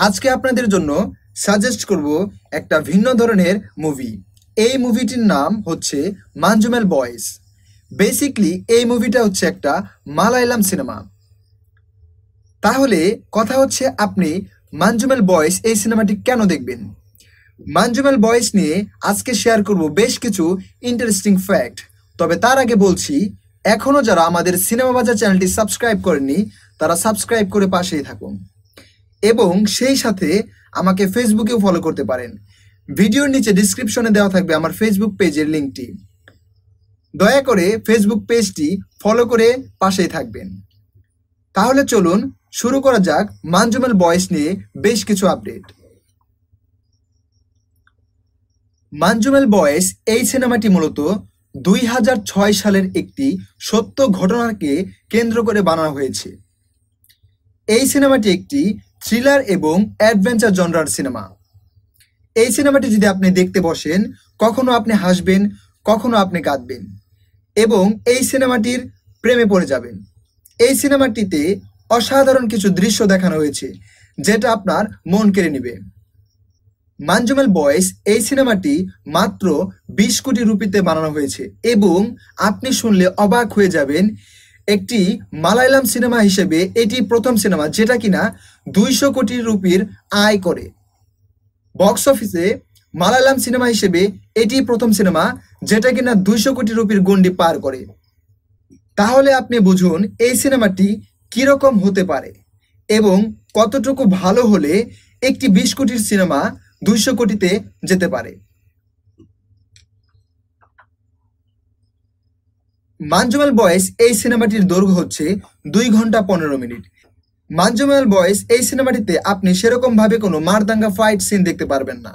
আজকে আপনাদের জন্য সাজেস্ট করব একটা ভিন্ন ধরনের মুভি। এই মুভিটির নাম হচ্ছে মাঞ্জুমেল বয়েস। বেসিকলি এই মুভিটা হচ্ছে একটা মালায়ালাম সিনেমা। তাহলে কথা হচ্ছে, আপনি মাঞ্জুমেল বয়েস এই সিনেমাটি কেন দেখবেন? মাঞ্জুমেল বয়েস নিয়ে আজকে শেয়ার করব বেশ কিছু ইন্টারেস্টিং ফ্যাক্ট। তবে তার আগে বলছি, এখনও যারা আমাদের সিনেমা বাজার চ্যানেলটি সাবস্ক্রাইব করেননি তারা সাবস্ক্রাইব করে পাশেই থাকুন এবং সেই সাথে আমাকে ফেসবুকেও ফলো করতে পারেন। ভিডিওর নিচে ডিসক্রিপশনে দেওয়া থাকবে আমার ফেসবুক পেজের লিঙ্কটি। দয়া করে ফেসবুক পেজটি ফলো করে পাশেই থাকবেন। তাহলে চলুন শুরু করা যাক মাঞ্জুমেল বয়েস নিয়ে বেশ কিছু আপডেট। মাঞ্জুমেল বয়েস এই সিনেমাটি মূলত 2006 সালের একটি সত্য ঘটনাকে কেন্দ্র করে বানানো হয়েছে। এই সিনেমাটি একটি থ্রিলার এবং অ্যাডভেঞ্চার জনরার সিনেমা। এই সিনেমাটি যদি আপনি দেখতে বসেন, কখনো আপনি হাসবেন, কখনো আপনি কাঁদবেন এবং এই সিনেমাটির প্রেমে পড়ে যাবেন। এই সিনেমাটিতে অসাধারণ কিছু দৃশ্য দেখানো হয়েছে যেটা আপনার মন কেড়ে নেবে। মাঞ্জুমেল বয়েস এই সিনেমাটি মাত্র 20 কোটি রুপিতে বানানো হয়েছে এবং আপনি শুনলে অবাক হয়ে যাবেন, একটি মালায়ালাম সিনেমা হিসেবে এটি প্রথম সিনেমা যেটা কিনা 200 কোটি রুপির আয় করে। বক্স অফিসে মালায়ালাম সিনেমা হিসেবে এটি প্রথম সিনেমা যেটা কিনা 200 কোটি রুপির গণ্ডি পার করে। তাহলে আপনি বুঝুন এই সিনেমাটি কিরকম হতে পারে এবং কতটুকু ভালো হলে একটি 20 কোটির সিনেমা 200 কোটিতে যেতে পারে। মাঞ্জুমেল বয়েস এই সিনেমাটির দৈর্ঘ্য হচ্ছে 2 ঘন্টা 15 মিনিট। মাঞ্জুমেল বয়েস এই সিনেমাটিতে আপনি সেরকম ভাবে কোনো মারদাঙ্গা ফাইট সিন দেখতে পারবেন না।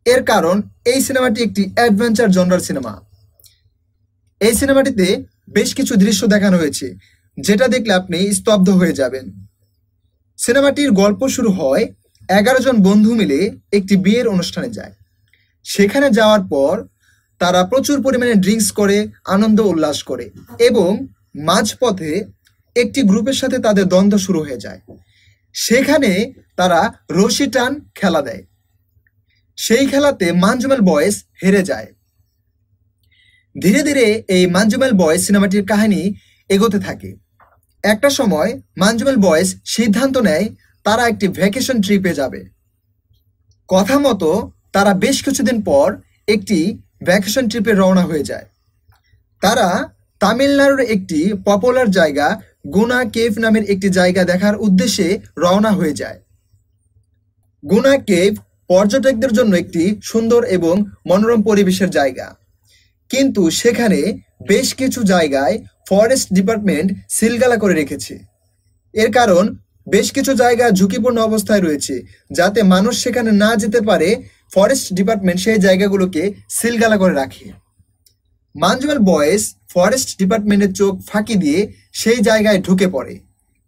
এর কারণ এই সিনেমাটি একটি অ্যাডভেঞ্চার জনরার সিনেমা। এই সিনেমাটিতে বেশ কিছু দৃশ্য দেখানো হয়েছে যেটা দেখলে আপনি স্তব্ধ হয়ে যাবেন। সিনেমাটির গল্প শুরু হয় 11 জন বন্ধু মিলে একটি বিয়ের অনুষ্ঠানে যায়। সেখানে যাওয়ার পর তারা প্রচুর পরিমাণে ড্রিঙ্কস করে আনন্দ উল্লাস করে এবং মাঝপথে একটি গ্রুপের সাথে তাদের দ্বন্দ্ব শুরু হয়ে যায়। সেখানে তারা রশি টান খেলা দেয়। সেই খেলাতে মাঞ্জুমেল বয়েস হেরে যায়। ধীরে ধীরে এই মাঞ্জুমেল বয়েস সিনেমাটির কাহিনী এগোতে থাকে। একটা সময় মাঞ্জুমেল বয়েস সিদ্ধান্ত নেয় তারা একটি ভ্যাকেশন ট্রিপে যাবে। কথা মতো তারা বেশ কিছুদিন পর একটি ভ্যাকেশন ট্রিপে রওনা হয়ে যায়। তারা তামিলনাড়ুর একটি পপুলার জায়গা গুনা কেভ নামের একটি জায়গা দেখার উদ্দেশ্যে রওনা হয়ে যায়। গুনা কেভ পর্যটকদের জন্য একটি সুন্দর এবং মনোরম পরিবেশের জায়গা, কিন্তু সেখানে বেশ কিছু জায়গায় ফরেস্ট ডিপার্টমেন্ট সিলগালা করে রেখেছে। এর কারণ বেশ কিছু জায়গা ঝুঁকিপূর্ণ অবস্থায় রয়েছে, যাতে মানুষ সেখানে না যেতে পারে ফরেস্ট ডিপার্টমেন্ট সেই জায়গাগুলোকে সিলগালা করে রাখে। মাঞ্জুমেল বয়েস ফরেস্ট ডিপার্টমেন্টের চোখ ফাঁকি দিয়ে সেই জায়গায় ঢুকে পড়ে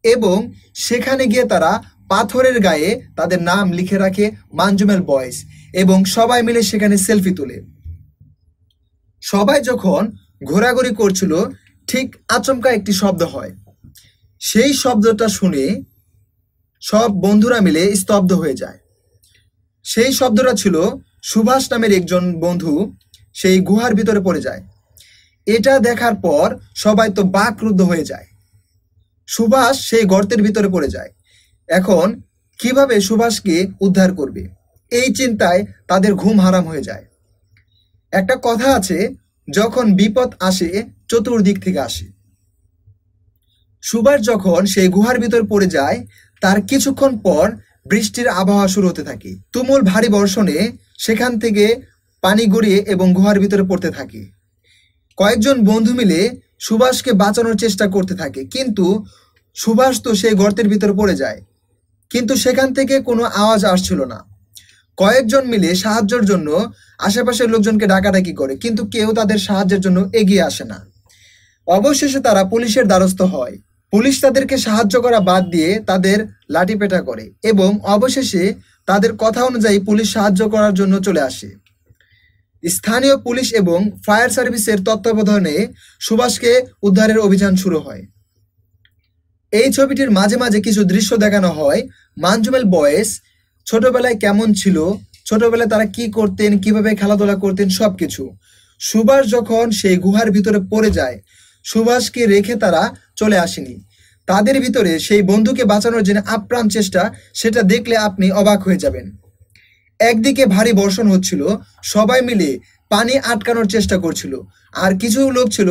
এবং সেখানে গিয়ে তারা পাথরের গায়ে তাদের নাম লিখে রাখে মাঞ্জুমেল বয়েস এবং সবাই মিলে সেখানে সেলফি তোলে। সবাই যখন ঘোরাঘুরি করছিল, ঠিক আচমকা একটি শব্দ হয়। সেই শব্দটা শুনে সব বন্ধুরা মিলে স্তব্ধ হয়ে যায়। সেই শব্দটা ছিল সুভাষ নামের একজন বন্ধু সেই গুহার ভিতরে পড়ে যায়। এটা দেখার পর সবাই তো বাকরুদ্ধ হয়ে যায়। সুভাষ সেই গর্তের ভিতরে পড়ে যায়। এখন কিভাবে সুভাষকে উদ্ধার করবে, এই চিন্তায় তাদের ঘুম হারাম হয়ে যায়। একটা কথা আছে, যখন বিপদ আসে চতুর্দিক থেকে আসে। সুভাষ যখন সেই গুহার ভিতর পড়ে যায়, তার কিছুক্ষণ পর বৃষ্টির আবহাওয়া শুরু হতে থাকে। তুমুল ভারী বর্ষণে সেখান থেকে পানি গড়িয়ে এবং গুহার ভিতরে পড়তে থাকে। কয়েকজন বন্ধু মিলে সুভাষকে বাঁচানোর চেষ্টা করতে থাকে, কিন্তু সুভাষ তো সেই গর্তের ভিতরে পড়ে যায়, কিন্তু সেখান থেকে কোনো আওয়াজ আসছিল না। কয়েকজন মিলে সাহায্যের জন্য আশেপাশের লোকজনকে ডাকাডাকি করে, কিন্তু কেউ তাদের সাহায্যের জন্য এগিয়ে আসে না। অবশেষে তারা পুলিশের দ্বারস্থ হয়। পুলিশ তাদেরকে সাহায্য করা বাদ দিয়ে তাদের লাঠিপেটা করে এবং অবশেষে তাদের কথা অনুযায়ী পুলিশ সাহায্য করার জন্য চলে আসে। স্থানীয় পুলিশ এবং ফায়ার সার্ভিসের তত্ত্বাবধানে সুভাষকে উদ্ধারের অভিযান শুরু হয়। এই ছবিটির মাঝে মাঝে কিছু দৃশ্য দেখানো হয় মানজুমেল বয়েজ ছোটবেলায় কেমন ছিল, ছোটবেলায় তারা কি করতেন, কিভাবে খেলাধুলা করতেন, সবকিছু। সুভাষ যখন সেই গুহার ভিতরে পড়ে যায়, সুভাষকে রেখে তারা চলে আসেনি। তাদের ভিতরে সেই বন্ধুকে বাঁচানোর জন্য আপ্রাণ চেষ্টা, সেটা দেখলে আপনি অবাক হয়ে যাবেন। একদিকে ভারী বর্ষণ হচ্ছিল, সবাই মিলে পানি আটকানোর চেষ্টা করছিল, আর কিছু লোক ছিল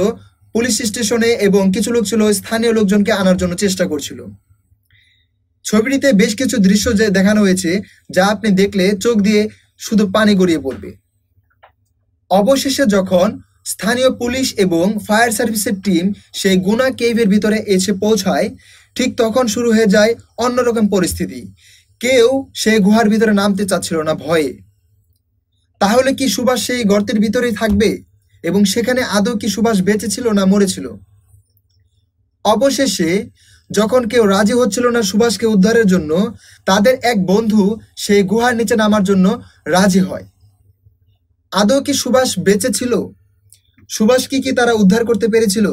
পুলিশ স্টেশনে এবং কিছু লোক ছিল স্থানীয় লোকজনকে আনার জন্য চেষ্টা করছিল। ছবিটিতে বেশ কিছু দৃশ্য যে দেখানো হয়েছে, যা আপনি দেখলে চোখ দিয়ে শুধু পানি গড়িয়ে পড়বে। অবশেষে যখন স্থানীয় পুলিশ এবং ফায়ার সার্ভিসের টিম সেই গুনা কেভের ভিতরে এসে পৌঁছায়, ঠিক তখন শুরু হয়ে যায় অন্যরকম পরিস্থিতি। কেউ সেই গুহার ভিতরে নামতে চাচ্ছিল না ভয়ে। তাহলে কি সুভাষ সেই গর্তের ভিতরেই থাকবে? এবং সেখানে আদৌ কি সুভাষ বেঁচে ছিল না মরেছিল? অবশেষে যখন কেউ রাজি হচ্ছিল না সুভাষকে উদ্ধারের জন্য, তাদের এক বন্ধু সেই গুহার নিচে নামার জন্য রাজি হয়। আদৌ কি সুভাষ বেঁচে ছিল? সুভাষ কি তারা উদ্ধার করতে পেরেছিল?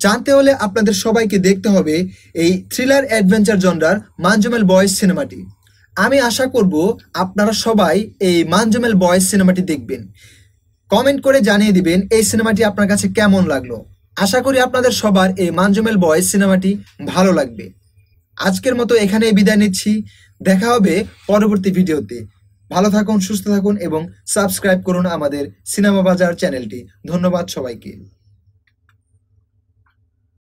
জানতে হলে আপনাদের সবাইকে দেখতে হবে এই থ্রিলার অ্যাডভেঞ্চার জনরার মানজুমেল বয়েজ সিনেমাটি। আমি আশা করব আপনারা সবাই এই মানজুমেল বয়েজ সিনেমাটি দেখবেন। কমেন্ট করে জানিয়ে দিবেন এই সিনেমাটি আপনার কাছে কেমন লাগলো। আশা করি আপনাদের সবার এই মানজুমেল বয়েজ সিনেমাটি ভালো লাগবে। আজকের মতো এখানেই বিদায় নিচ্ছি। দেখা হবে পরবর্তী ভিডিওতে। ভালো থাকুন, সুস্থ থাকুন এবং সাবস্ক্রাইব করুন আমাদের সিনেমা বাজার চ্যানেলটি। ধন্যবাদ সবাইকে।